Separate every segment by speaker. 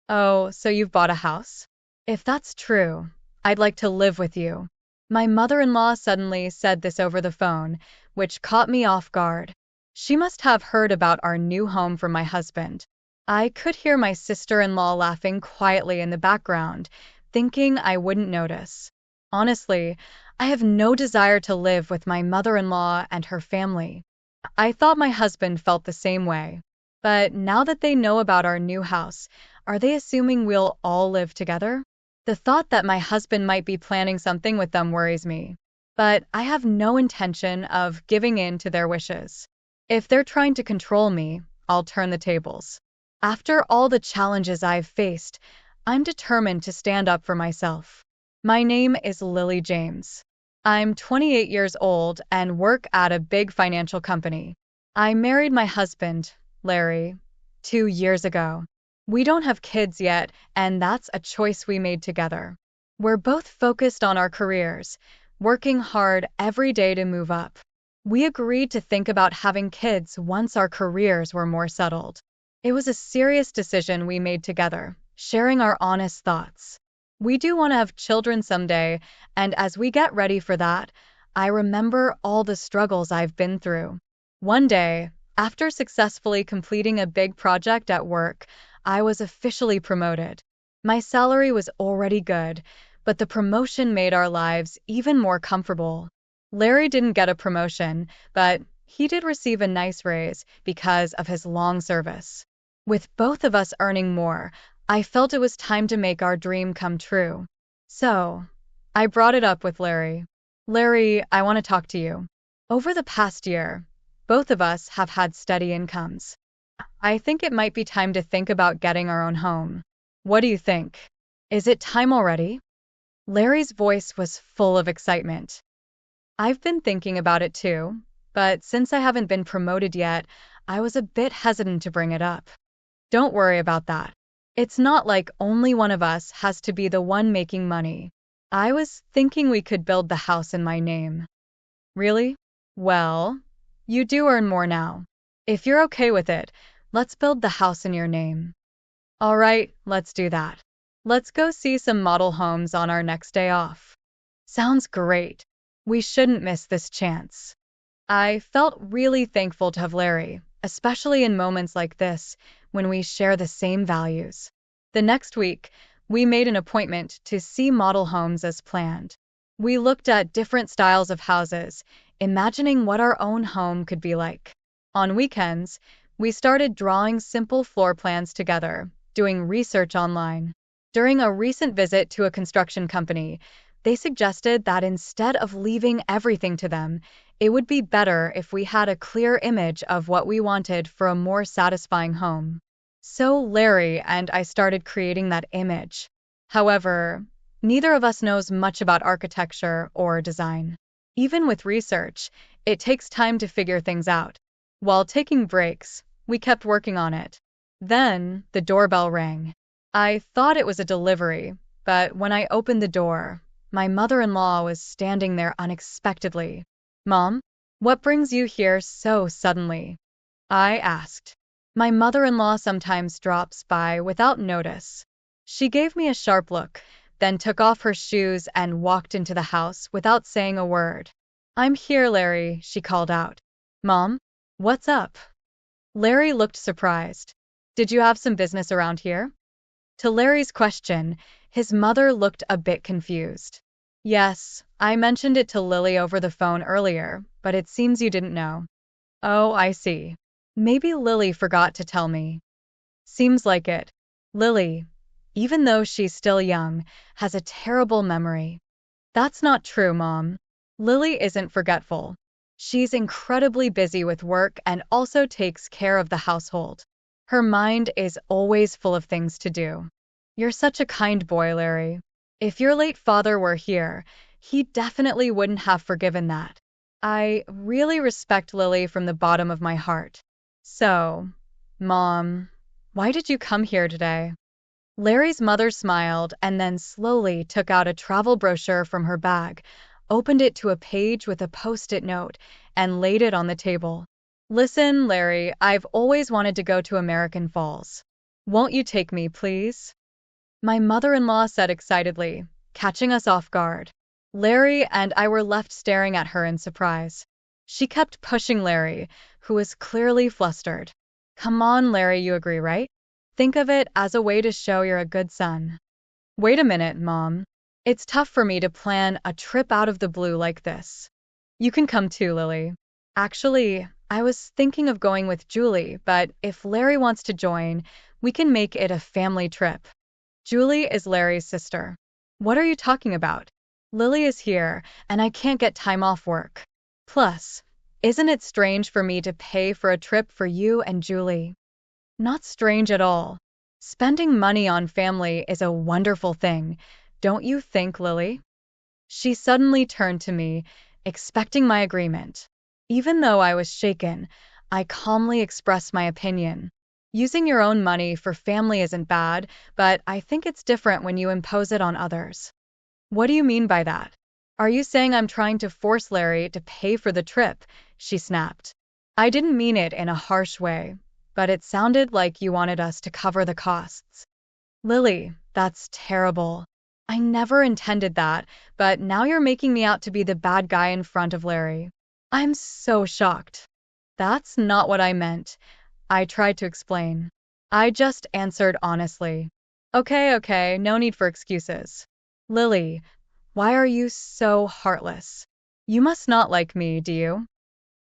Speaker 1: Oh, so you've bought a house? If that's true, I'd like to live with you. My mother-in-law suddenly said this over the phone, which caught me off guard. She must have heard about our new home from my husband. I could hear my sister-in-law laughing quietly in the background, thinking I wouldn't notice. Honestly, I have no desire to live with my mother-in-law and her family. I thought my husband felt the same way. But now that they know about our new house, are they assuming we'll all live together? The thought that my husband might be planning something with them worries me. But I have no intention of giving in to their wishes. If they're trying to control me, I'll turn the tables. After all the challenges I've faced, I'm determined to stand up for myself. My name is Lily James. I'm 28 years old and work at a big financial company. I married my husband, Larry, 2 years ago. We don't have kids yet, and that's a choice we made together. We're both focused on our careers, working hard every day to move up. We agreed to think about having kids once our careers were more settled. It was a serious decision we made together, sharing our honest thoughts. We do want to have children someday, and as we get ready for that, I remember all the struggles I've been through. One day, after successfully completing a big project at work, I was officially promoted. My salary was already good, but the promotion made our lives even more comfortable. Larry didn't get a promotion, but he did receive a nice raise because of his long service. With both of us earning more, I felt it was time to make our dream come true. So, I brought it up with Larry. Larry, I want to talk to you. Over the past year, both of us have had steady incomes. I think it might be time to think about getting our own home. What do you think? Is it time already? Larry's voice was full of excitement. I've been thinking about it too, but since I haven't been promoted yet, I was a bit hesitant to bring it up. Don't worry about that. It's not like only one of us has to be the one making money. I was thinking we could build the house in my name. Really? Well, you do earn more now. If you're okay with it, let's build the house in your name. All right, let's do that. Let's go see some model homes on our next day off. Sounds great. We shouldn't miss this chance. I felt really thankful to have Larry, especially in moments like this when we share the same values. The next week, we made an appointment to see model homes as planned. We looked at different styles of houses, imagining what our own home could be like. On weekends, we started drawing simple floor plans together, doing research online. During a recent visit to a construction company, they suggested that instead of leaving everything to them, it would be better if we had a clear image of what we wanted for a more satisfying home. So Larry and I started creating that image. However, neither of us knows much about architecture or design. Even with research, it takes time to figure things out. While taking breaks, we kept working on it. Then, the doorbell rang. I thought it was a delivery, but when I opened the door, my mother-in-law was standing there unexpectedly. Mom, what brings you here so suddenly? I asked. My mother-in-law sometimes drops by without notice. She gave me a sharp look, then took off her shoes and walked into the house without saying a word. I'm here, Larry, she called out. Mom, what's up? Larry looked surprised. Did you have some business around here? To Larry's question, his mother looked a bit confused. Yes, I mentioned it to Lily over the phone earlier, but it seems you didn't know. Oh, I see. Maybe Lily forgot to tell me. Seems like it. Lily, even though she's still young, has a terrible memory. That's not true, Mom. Lily isn't forgetful. She's incredibly busy with work and also takes care of the household. Her mind is always full of things to do. You're such a kind boy, Larry. If your late father were here, he definitely wouldn't have forgiven that. I really respect Lily from the bottom of my heart. So, Mom, why did you come here today? Larry's mother smiled and then slowly took out a travel brochure from her bag, opened it to a page with a post-it note, and laid it on the table. Listen, Larry, I've always wanted to go to American Falls. Won't you take me, please? My mother-in-law said excitedly, catching us off guard. Larry and I were left staring at her in surprise. She kept pushing Larry, who was clearly flustered. Come on, Larry, you agree, right? Think of it as a way to show you're a good son. Wait a minute, Mom. It's tough for me to plan a trip out of the blue like this. You can come too, Lily. Actually, I was thinking of going with Julie, but if Larry wants to join, we can make it a family trip. Julie is Larry's sister. What are you talking about? Lily is here, and I can't get time off work. Plus, isn't it strange for me to pay for a trip for you and Julie? Not strange at all. Spending money on family is a wonderful thing, don't you think, Lily? She suddenly turned to me, expecting my agreement. Even though I was shaken, I calmly expressed my opinion. Using your own money for family isn't bad, but I think it's different when you impose it on others. What do you mean by that? Are you saying I'm trying to force Larry to pay for the trip? She snapped. I didn't mean it in a harsh way, but it sounded like you wanted us to cover the costs. Lily, that's terrible. I never intended that, but now you're making me out to be the bad guy in front of Larry. I'm so shocked. That's not what I meant. I tried to explain. I just answered honestly. Okay, no need for excuses. Lily, why are you so heartless? You must not like me, do you?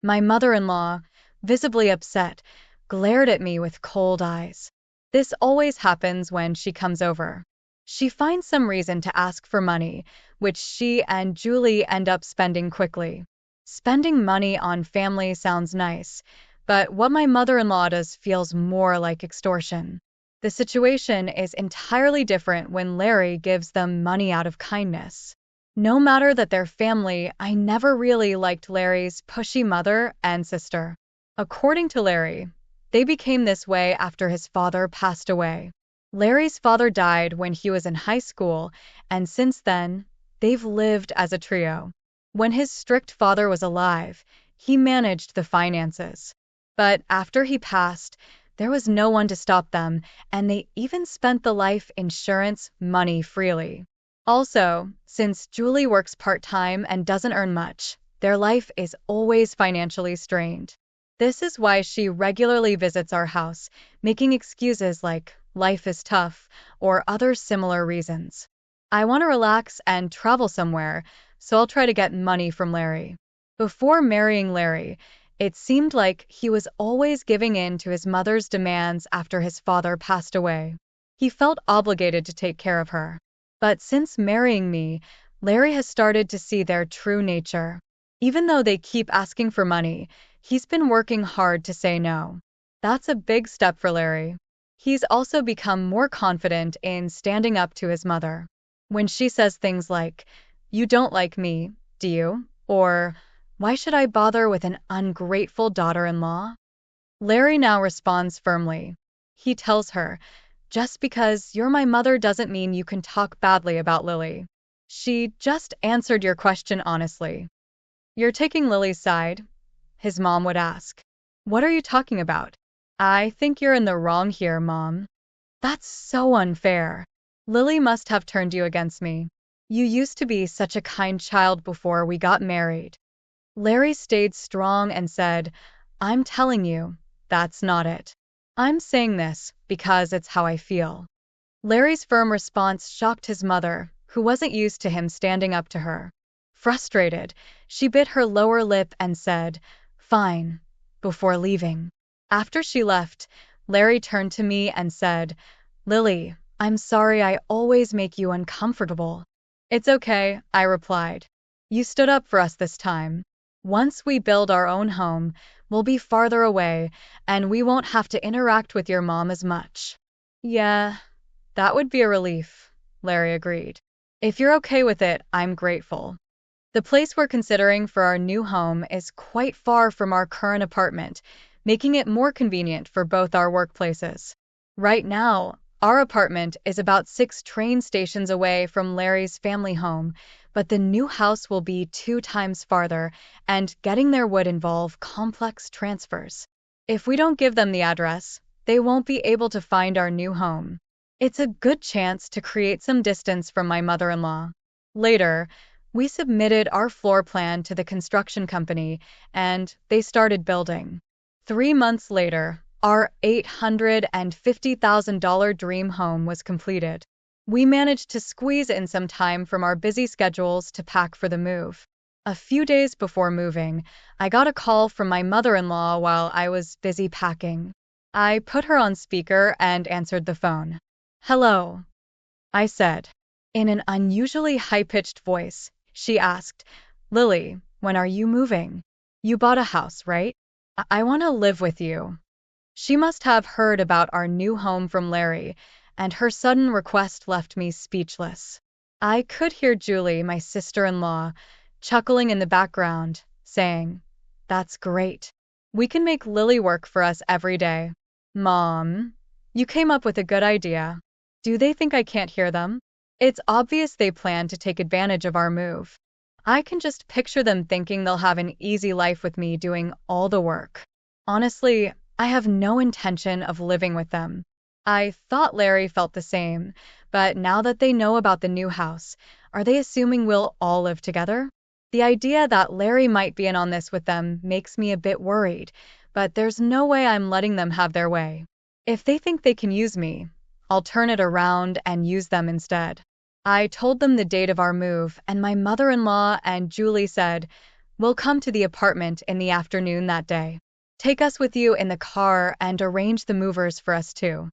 Speaker 1: My mother-in-law, visibly upset, glared at me with cold eyes. This always happens when she comes over. She finds some reason to ask for money, which she and Julie end up spending quickly. Spending money on family sounds nice, but what my mother-in-law does feels more like extortion. The situation is entirely different when Larry gives them money out of kindness. No matter that they're family, I never really liked Larry's pushy mother and sister. According to Larry, they became this way after his father passed away. Larry's father died when he was in high school, and since then, they've lived as a trio. When his strict father was alive, he managed the finances. But after he passed, there was no one to stop them, and they even spent the life insurance money freely. Also, since Julie works part-time and doesn't earn much, their life is always financially strained. This is why she regularly visits our house, making excuses like life is tough or other similar reasons. I want to relax and travel somewhere, so I'll try to get money from Larry. Before marrying Larry, it seemed like he was always giving in to his mother's demands after his father passed away. He felt obligated to take care of her. But since marrying me, Larry has started to see their true nature. Even though they keep asking for money, he's been working hard to say no. That's a big step for Larry. He's also become more confident in standing up to his mother. When she says things like, "You don't like me, do you?" or "Why should I bother with an ungrateful daughter-in-law?" Larry now responds firmly. He tells her, "Just because you're my mother doesn't mean you can talk badly about Lily. She just answered your question honestly." "You're taking Lily's side?" his mom would ask. "What are you talking about?" "I think you're in the wrong here, Mom." "That's so unfair. Lily must have turned you against me. You used to be such a kind child before we got married." Larry stayed strong and said, "I'm telling you, that's not it. I'm saying this because it's how I feel." Larry's firm response shocked his mother, who wasn't used to him standing up to her. Frustrated, she bit her lower lip and said, "Fine," before leaving. After she left, Larry turned to me and said, "Lily, I'm sorry I always make you uncomfortable." "It's okay," I replied. "You stood up for us this time. Once we build our own home, we'll be farther away, and we won't have to interact with your mom as much." "Yeah, that would be a relief," Larry agreed. "If you're okay with it, I'm grateful." The place we're considering for our new home is quite far from our current apartment, making it more convenient for both our workplaces. Right now, our apartment is about 6 train stations away from Larry's family home, but the new house will be 2 times farther, and getting there would involve complex transfers. If we don't give them the address, they won't be able to find our new home. It's a good chance to create some distance from my mother-in-law. Later, we submitted our floor plan to the construction company, and they started building. 3 months later, our $850,000 dream home was completed. We managed to squeeze in some time from our busy schedules to pack for the move. A few days before moving, I got a call from my mother-in-law while I was busy packing. I put her on speaker and answered the phone. "Hello," I said. In an unusually high-pitched voice, she asked, "Lily, when are you moving? You bought a house, right? I want to live with you." She must have heard about our new home from Larry, and her sudden request left me speechless. I could hear Julie, my sister-in-law, chuckling in the background, saying, "That's great. We can make Lily work for us every day." Mom, you came up with a good idea. Do they think I can't hear them? It's obvious they plan to take advantage of our move. I can just picture them thinking they'll have an easy life with me doing all the work. Honestly, I have no intention of living with them. I thought Larry felt the same, but now that they know about the new house, are they assuming we'll all live together? The idea that Larry might be in on this with them makes me a bit worried, but there's no way I'm letting them have their way. If they think they can use me, I'll turn it around and use them instead. I told them the date of our move, and my mother-in-law and Julie said, "We'll come to the apartment in the afternoon that day. Take us with you in the car and arrange the movers for us too."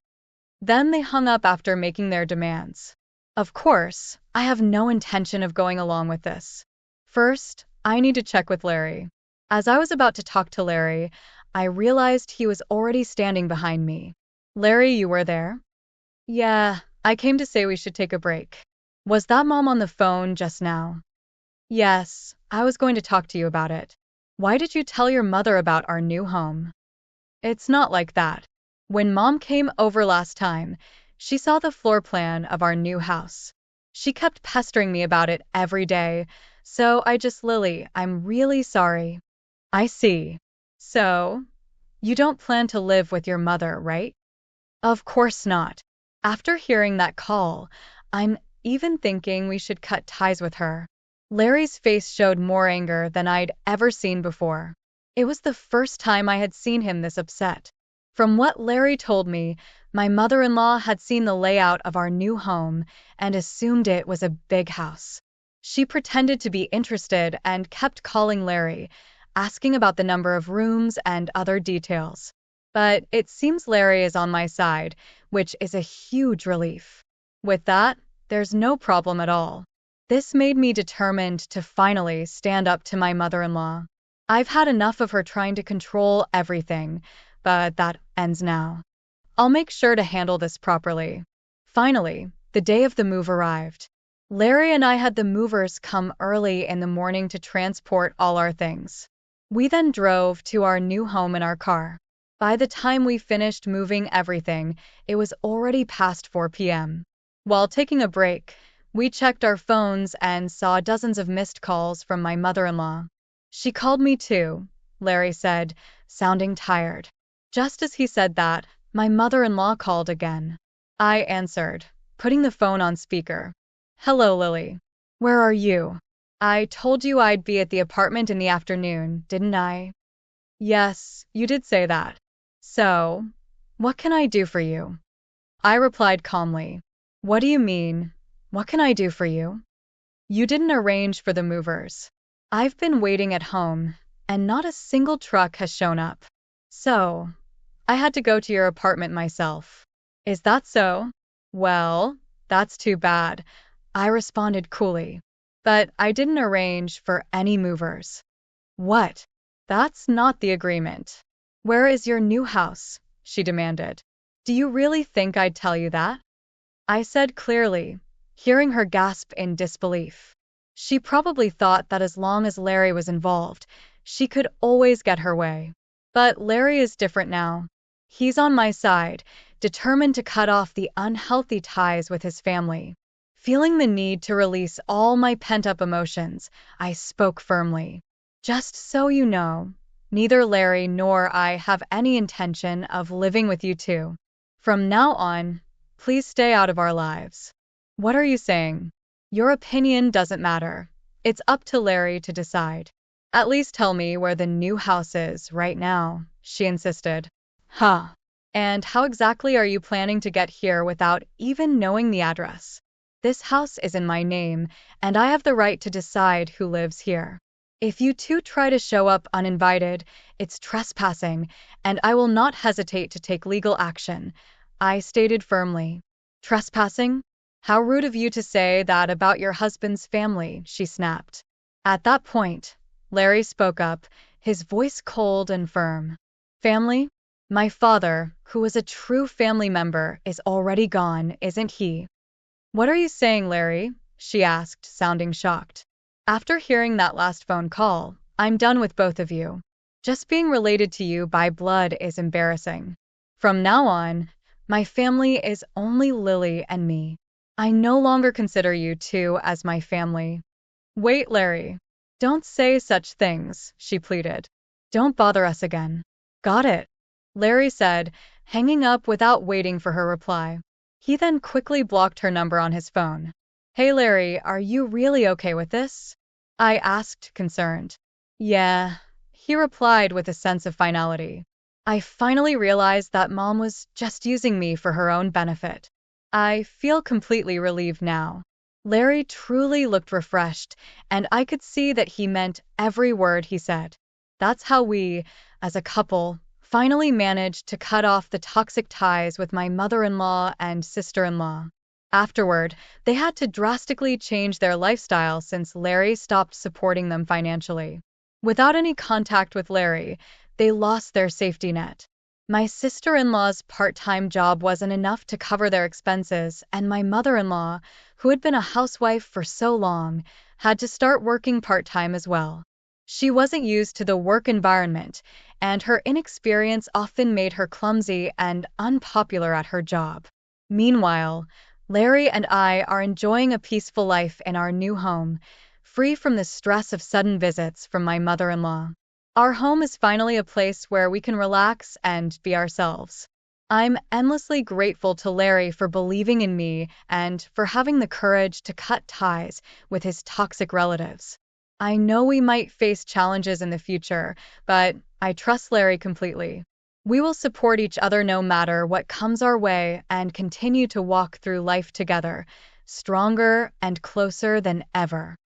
Speaker 1: Then they hung up after making their demands. Of course, I have no intention of going along with this. First, I need to check with Larry. As I was about to talk to Larry, I realized he was already standing behind me. "Larry, you were there?" "Yeah, I came to say we should take a break." "Was that Mom on the phone just now?" "Yes, I was going to talk to you about it." "Why did you tell your mother about our new home?" "It's not like that. When Mom came over last time, she saw the floor plan of our new house. She kept pestering me about it every day, so Lily, I'm really sorry." "I see. So, you don't plan to live with your mother, right?" "Of course not. After hearing that call, I'm even thinking we should cut ties with her." Larry's face showed more anger than I'd ever seen before. It was the first time I had seen him this upset. From what Larry told me, my mother-in-law had seen the layout of our new home and assumed it was a big house. She pretended to be interested and kept calling Larry, asking about the number of rooms and other details. But it seems Larry is on my side, which is a huge relief. With that, there's no problem at all. This made me determined to finally stand up to my mother-in-law. I've had enough of her trying to control everything, but that ends now. I'll make sure to handle this properly. Finally, the day of the move arrived. Larry and I had the movers come early in the morning to transport all our things. We then drove to our new home in our car. By the time we finished moving everything, it was already past 4 p.m. While taking a break, we checked our phones and saw dozens of missed calls from my mother-in-law. "She called me too," Larry said, sounding tired. Just as he said that, my mother-in-law called again. I answered, putting the phone on speaker. "Hello, Lily. Where are you? I told you I'd be at the apartment in the afternoon, didn't I?" "Yes, you did say that. So, what can I do for you?" I replied calmly. "What do you mean? What can I do for you?" "You didn't arrange for the movers. I've been waiting at home, and not a single truck has shown up. So, I had to go to your apartment myself." "Is that so? Well, that's too bad," I responded coolly. "But I didn't arrange for any movers." "What? That's not the agreement." "Where is your new house?" she demanded. "Do you really think I'd tell you that?" I said clearly, hearing her gasp in disbelief. She probably thought that as long as Larry was involved, she could always get her way. But Larry is different now. He's on my side, determined to cut off the unhealthy ties with his family. Feeling the need to release all my pent-up emotions, I spoke firmly. "Just so you know, Neither Larry nor I have any intention of living with you two. From now on, please stay out of our lives. What are you saying? Your opinion doesn't matter. It's up to Larry to decide. At least tell me where the new house is right now, she insisted. Huh. And how exactly are you planning to get here without even knowing the address? This house is in my name, and I have the right to decide who lives here. If you two try to show up uninvited, it's trespassing, and I will not hesitate to take legal action, I stated firmly. Trespassing? How rude of you to say that about your husband's family, she snapped. At that point, Larry spoke up, his voice cold and firm. Family? My father, who was a true family member, is already gone, isn't he? What are you saying, Larry? She asked, sounding shocked. After hearing that last phone call, I'm done with both of you. Just being related to you by blood is embarrassing. From now on, my family is only Lily and me. I no longer consider you two as my family. Wait, Larry. Don't say such things, she pleaded. Don't bother us again. Got it, Larry said, hanging up without waiting for her reply. He then quickly blocked her number on his phone. Hey Larry, are you really okay with this? I asked, concerned. Yeah, he replied with a sense of finality. I finally realized that Mom was just using me for her own benefit. I feel completely relieved now. Larry truly looked refreshed, and I could see that he meant every word he said. That's how we, as a couple, finally managed to cut off the toxic ties with my mother-in-law and sister-in-law. Afterward, they had to drastically change their lifestyle since Larry stopped supporting them financially. Without any contact with Larry, they lost their safety net. My sister-in-law's part-time job wasn't enough to cover their expenses, and my mother-in-law, who had been a housewife for so long, had to start working part-time as well. She wasn't used to the work environment, and her inexperience often made her clumsy and unpopular at her job. Meanwhile, Larry and I are enjoying a peaceful life in our new home, free from the stress of sudden visits from my mother-in-law. Our home is finally a place where we can relax and be ourselves. I'm endlessly grateful to Larry for believing in me and for having the courage to cut ties with his toxic relatives. I know we might face challenges in the future, but I trust Larry completely. We will support each other no matter what comes our way and continue to walk through life together, stronger and closer than ever.